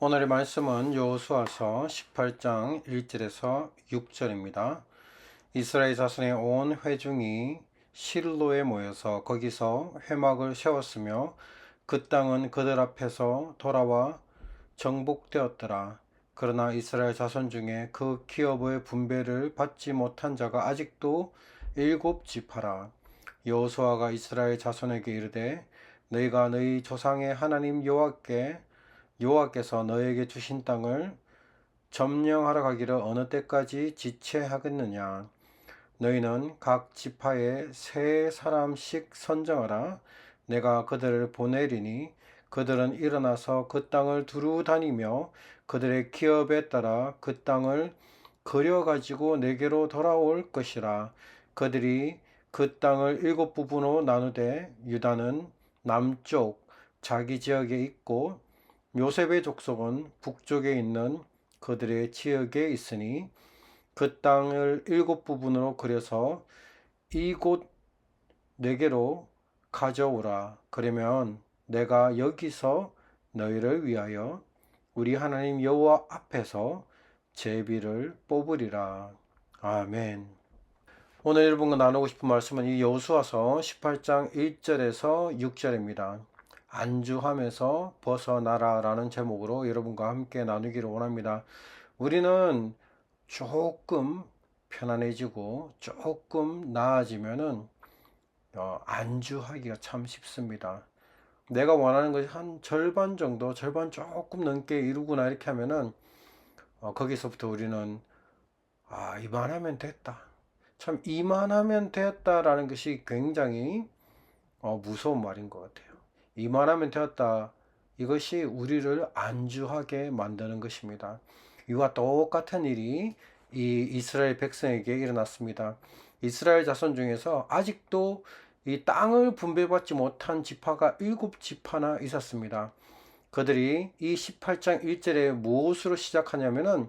오늘의 말씀은 여호수아서 18장 1절에서 6절입니다. 이스라엘 자손의 온 회중이 실로에 모여서 거기서 회막을 세웠으며 그 땅은 그들 앞에서 돌아와 정복되었더라. 그러나 이스라엘 자손 중에 그 기업의 분배를 받지 못한 자가 아직도 7지파라. 여호수아가 이스라엘 자손에게 이르되 너희가 너희 조상의 하나님 여호와께서 너에게 주신 땅을 점령하러 가기를 어느 때까지 지체하겠느냐. 너희는 각 지파에 3사람씩 선정하라. 내가 그들을 보내리니 그들은 일어나서 그 땅을 두루 다니며 그들의 기업에 따라 그 땅을 그려가지고 내게로 돌아올 것이라. 그들이 그 땅을 7부분으로 나누되 유다는 남쪽 자기 지역에 있고 요셉의 족속은 북쪽에 있는 그들의 지역에 있으니 그 땅을 7부분으로 그려서 이곳 내게로 가져오라. 그러면 내가 여기서 너희를 위하여 우리 하나님 여호와 앞에서 제비를 뽑으리라. 아멘. 오늘 여러분과 나누고 싶은 말씀은 이 여호수아서 18장 1절에서 6절입니다. 안주하면서 벗어나라 라는 제목으로 여러분과 함께 나누기를 원합니다. 우리는 조금 편안해지고 조금 나아지면은 안주하기가 참 쉽습니다. 내가 원하는 것이 한 절반 정도, 절반 조금 넘게 이루구나 이렇게 하면은 거기서부터 우리는 이만하면 됐다. 참 이만하면 됐다라는 것이 굉장히 무서운 말인 것 같아요. 이만하면 되었다. 이것이 우리를 안주하게 만드는 것입니다. 이와 똑같은 일이 이 이스라엘 백성에게 일어났습니다. 이스라엘 자손 중에서 아직도 이 땅을 분배받지 못한 지파가 7지파나 있었습니다. 그들이 이 18장 1절에 무엇으로 시작하냐면은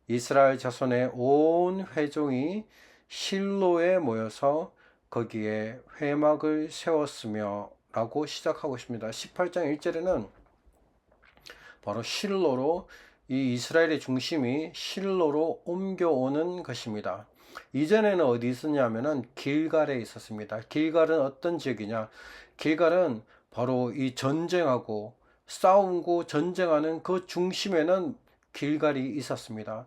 이스라엘 자손의 온 회종이 실로에 모여서 거기에 회막을 세웠으며 라고 시작하고 있습니다. 18장 1절에는 바로 실로로 이 이스라엘의 중심이 실로로 옮겨오는 것입니다. 이전에는 어디 있었냐면은 길갈에 있었습니다. 길갈은 어떤 지역이냐? 길갈은 바로 이 전쟁하고 싸우고 전쟁하는 그 중심에는 길갈이 있었습니다.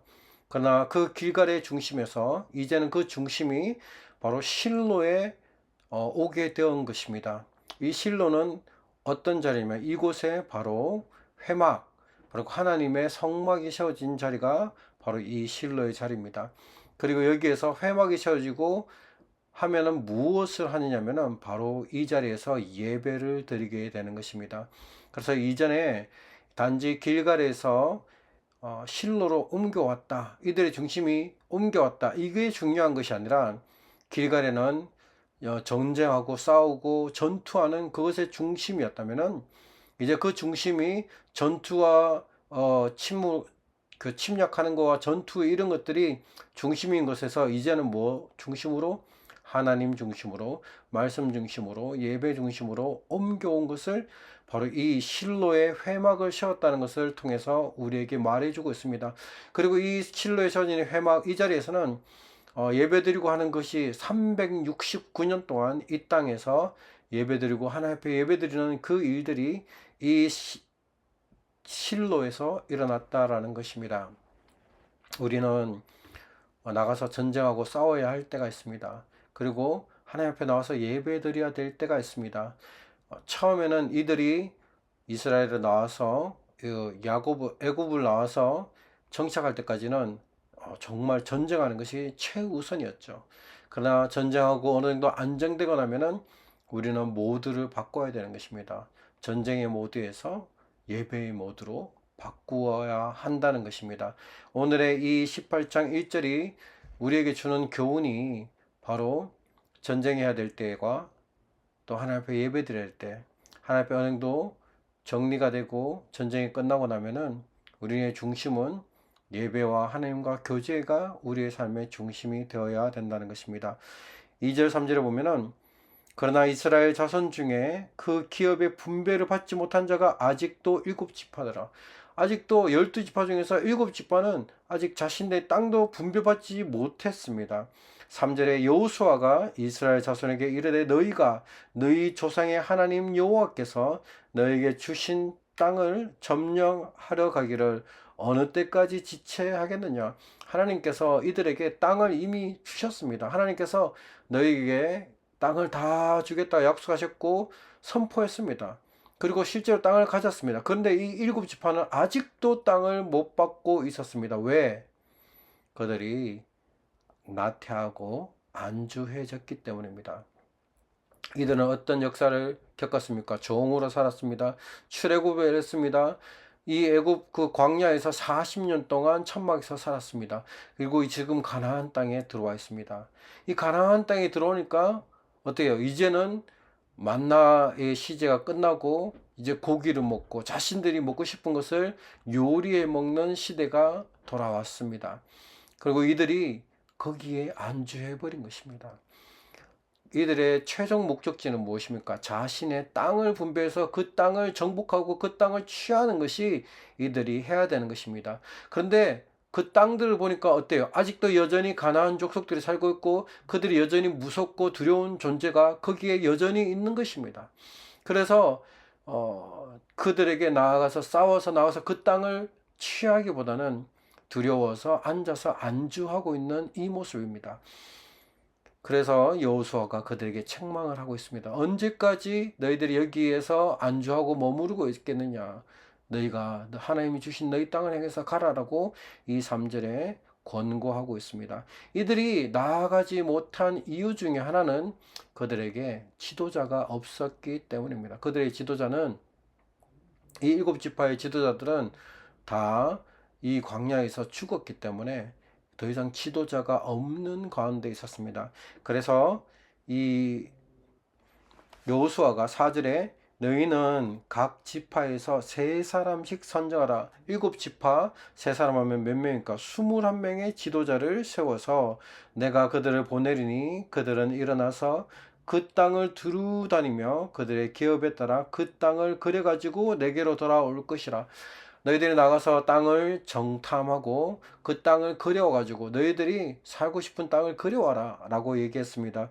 그러나 그 길갈의 중심에서 이제는 그 중심이 바로 실로에 오게 된 것입니다. 이 실로는 어떤 자리냐면 이곳에 바로 회막, 그리고 하나님의 성막이 세워진 자리가 바로 이 실로의 자리입니다. 그리고 여기에서 회막이 세워지고 하면은 무엇을 하느냐면은 바로 이 자리에서 예배를 드리게 되는 것입니다. 그래서 이전에 단지 길갈에서 실로로 옮겨왔다. 이들의 중심이 옮겨왔다. 이게 중요한 것이 아니라 길갈에는 전쟁하고 싸우고 전투하는 그것의 중심이었다면은 이제 그 중심이 전투와 침략하는 거와 전투 이런 것들이 중심인 것에서 이제는 뭐 중심으로 하나님 중심으로 말씀 중심으로 예배 중심으로 옮겨온 것을 바로 이 실로의 회막을 세웠다는 것을 통해서 우리에게 말해주고 있습니다. 그리고 이 실로에 세워진 회막 이 자리에서는 예배드리고 하는 것이 369년 동안 이 땅에서 예배드리고 하나님 앞에 예배드리는 그 일들이 이 실로에서 일어났다라는 것입니다. 우리는 나가서 전쟁하고 싸워야 할 때가 있습니다. 그리고 하나님 앞에 나와서 예배드려야 될 때가 있습니다. 처음에는 이들이 이스라엘에 나와서 애굽을 나와서 정착할 때까지는 정말 전쟁하는 것이 최우선이었죠. 그러나 전쟁하고 어느 정도 안정되고 나면은 우리는 모드를 바꿔야 되는 것입니다. 전쟁의 모드에서 예배의 모드로 바꾸어야 한다는 것입니다. 오늘의 이 18장 1절이 우리에게 주는 교훈이 바로 전쟁해야 될 때와 또 하나님 앞에 예배 드릴 때, 하나님 앞에 어느 정도 정리가 되고 전쟁이 끝나고 나면은 우리의 중심은 예배와 하나님과 교제가 우리의 삶의 중심이 되어야 된다는 것입니다. 2절 3절에 보면은 그러나 이스라엘 자손 중에 그 기업의 분배를 받지 못한 자가 아직도 7지파더라. 아직도 12지파 중에서 7지파는 아직 자신의 땅도 분배받지 못했습니다. 3절에 여호수아가 이스라엘 자손에게 이르되 너희가 너희 조상의 하나님 여호와께서 너희에게 주신 땅을 점령하려 가기를 어느 때까지 지체하겠느냐. 하나님께서 이들에게 땅을 이미 주셨습니다. 하나님께서 너희에게 땅을 다 주겠다 약속하셨고 선포했습니다. 그리고 실제로 땅을 가졌습니다. 그런데 이 7지파는 아직도 땅을 못 받고 있었습니다. 왜? 그들이 나태하고 안주해졌기 때문입니다. 이들은 어떤 역사를 겪었습니까? 종으로 살았습니다. 출애굽을 했습니다. 이 애굽 그 광야에서 40년 동안 천막에서 살았습니다. 그리고 지금 가나안 땅에 들어와 있습니다. 이 가나안 땅에 들어오니까 어때요? 이제는 만나의 시제가 끝나고 이제 고기를 먹고 자신들이 먹고 싶은 것을 요리해 먹는 시대가 돌아왔습니다. 그리고 이들이 거기에 안주해 버린 것입니다. 이들의 최종 목적지는 무엇입니까? 자신의 땅을 분배해서 그 땅을 정복하고 그 땅을 취하는 것이 이들이 해야 되는 것입니다. 그런데 그 땅들을 보니까 어때요? 아직도 여전히 가나안 족속들이 살고 있고 그들이 여전히 무섭고 두려운 존재가 거기에 여전히 있는 것입니다. 그래서 그들에게 나아가서 싸워서 나와서 그 땅을 취하기보다는 두려워서 앉아서 안주하고 있는 이 모습입니다. 그래서 여호수아가 그들에게 책망을 하고 있습니다. 언제까지 너희들이 여기에서 안주하고 머무르고 있겠느냐. 너희가 하나님이 주신 너희 땅을 향해서 가라라고 이 3절에 권고하고 있습니다. 이들이 나아가지 못한 이유 중에 하나는 그들에게 지도자가 없었기 때문입니다. 그들의 지도자는 이 7지파의 지도자들은 다 이 광야에서 죽었기 때문에 더 이상 지도자가 없는 가운데 있었습니다. 그래서 이 여호수아가 4절에 너희는 각 지파에서 3사람씩 선정하라. 7지파 3사람 하면 몇 명입니까? 21명의 지도자를 세워서 내가 그들을 보내리니 그들은 일어나서 그 땅을 두루 다니며 그들의 기업에 따라 그 땅을 그려가지고 내게로 돌아올 것이라. 너희들이 나가서 땅을 정탐하고 그 땅을 그려가지고 너희들이 살고 싶은 땅을 그려와라 라고 얘기했습니다.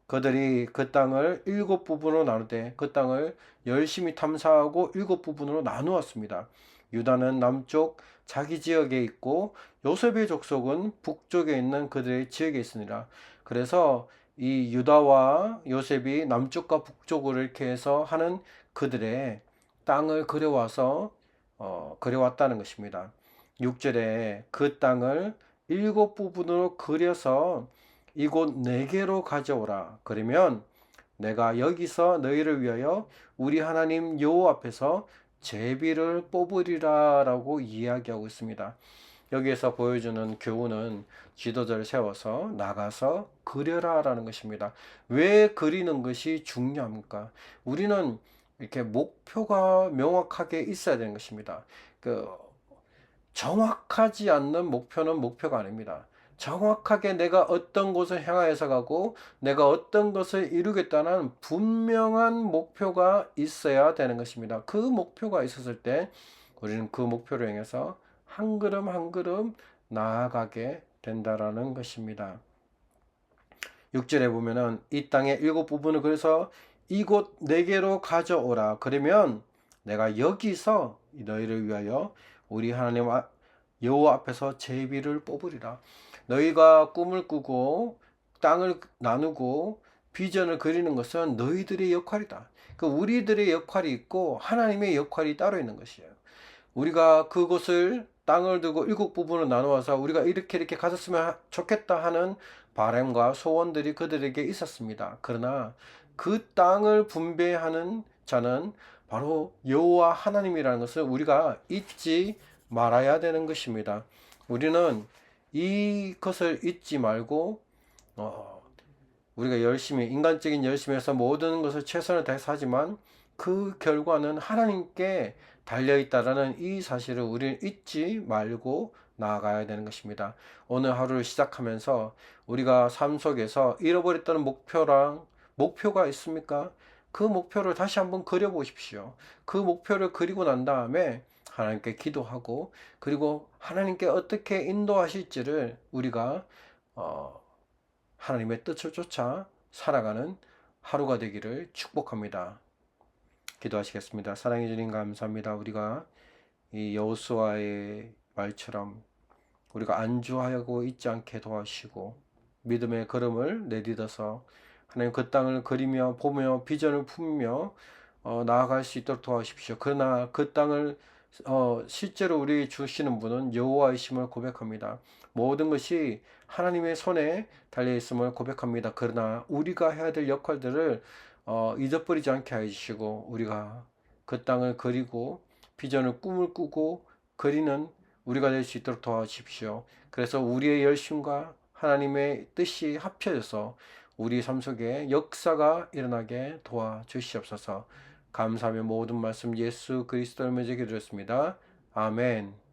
그들이 그 땅을 7부분으로 나누되 그 땅을 열심히 탐사하고 7부분으로 나누었습니다. 유다는 남쪽 자기 지역에 있고 요셉의 족속은 북쪽에 있는 그들의 지역에 있으니라. 그래서 이 유다와 요셉이 남쪽과 북쪽으로 이렇게 해서 하는 그들의 땅을 그려와서 그려왔다는 것입니다. 6절에 그 땅을 7부분으로 그려서 이곳 4개로 가져오라. 그러면 내가 여기서 너희를 위하여 우리 하나님 여호와 앞에서 제비를 뽑으리라 라고 이야기하고 있습니다. 여기에서 보여주는 교훈은 지도자를 세워서 나가서 그려라 라는 것입니다. 왜 그리는 것이 중요합니까? 우리는 이렇게 목표가 명확하게 있어야 되는 것입니다. 정확하지 않는 목표는 목표가 아닙니다. 정확하게 내가 어떤 곳을 향하여서 가고 내가 어떤 것을 이루겠다는 분명한 목표가 있어야 되는 것입니다. 그 목표가 있었을 때 우리는 그 목표를 향해서 한 걸음 한 걸음 나아가게 된다라는 것입니다. 6절에 보면은 이 땅의 7부분을 그래서 이곳 4개로 가져오라. 그러면 내가 여기서 너희를 위하여 우리 하나님 여호와 앞에서 제비를 뽑으리라. 너희가 꿈을 꾸고 땅을 나누고 비전을 그리는 것은 너희들의 역할이다. 우리들의 역할이 있고 하나님의 역할이 따로 있는 것이에요. 우리가 그곳을 땅을 두고 7부분으로 나누어서 우리가 이렇게 가졌으면 좋겠다 하는 바람과 소원들이 그들에게 있었습니다. 그러나 그 땅을 분배하는 자는 바로 여호와 하나님이라는 것을 우리가 잊지 말아야 되는 것입니다. 우리는 이것을 잊지 말고 우리가 열심히 인간적인 열심히 해서 모든 것을 최선을 다해서 하지만 그 결과는 하나님께 달려있다라는 이 사실을 우리는 잊지 말고 나아가야 되는 것입니다. 오늘 하루를 시작하면서 우리가 삶 속에서 잃어버렸다는 목표가 있습니까? 그 목표를 다시 한번 그려보십시오. 그 목표를 그리고 난 다음에 하나님께 기도하고 그리고 하나님께 어떻게 인도하실지를 우리가 하나님의 뜻을 쫓아 살아가는 하루가 되기를 축복합니다. 기도하시겠습니다. 사랑해 주님 감사합니다. 우리가 이 여호수아의 말처럼 우리가 안주하고 있지 않게 도와주시고 믿음의 걸음을 내딛어서 하나님 그 땅을 그리며 보며 비전을 품며 나아갈 수 있도록 도와주십시오. 그러나 그 땅을 실제로 우리 주시는 분은 여호와이심을 고백합니다. 모든 것이 하나님의 손에 달려 있음을 고백합니다. 그러나 우리가 해야 될 역할들을 잊어버리지 않게 해주시고 우리가 그 땅을 그리고 비전을 꿈을 꾸고 그리는 우리가 될 수 있도록 도와주십시오. 그래서 우리의 열심과 하나님의 뜻이 합쳐져서 우리 삶 속에 역사가 일어나게 도와주시옵소서. 감사하며 모든 말씀 예수 그리스도를 맺게 드렸습니다. 아멘.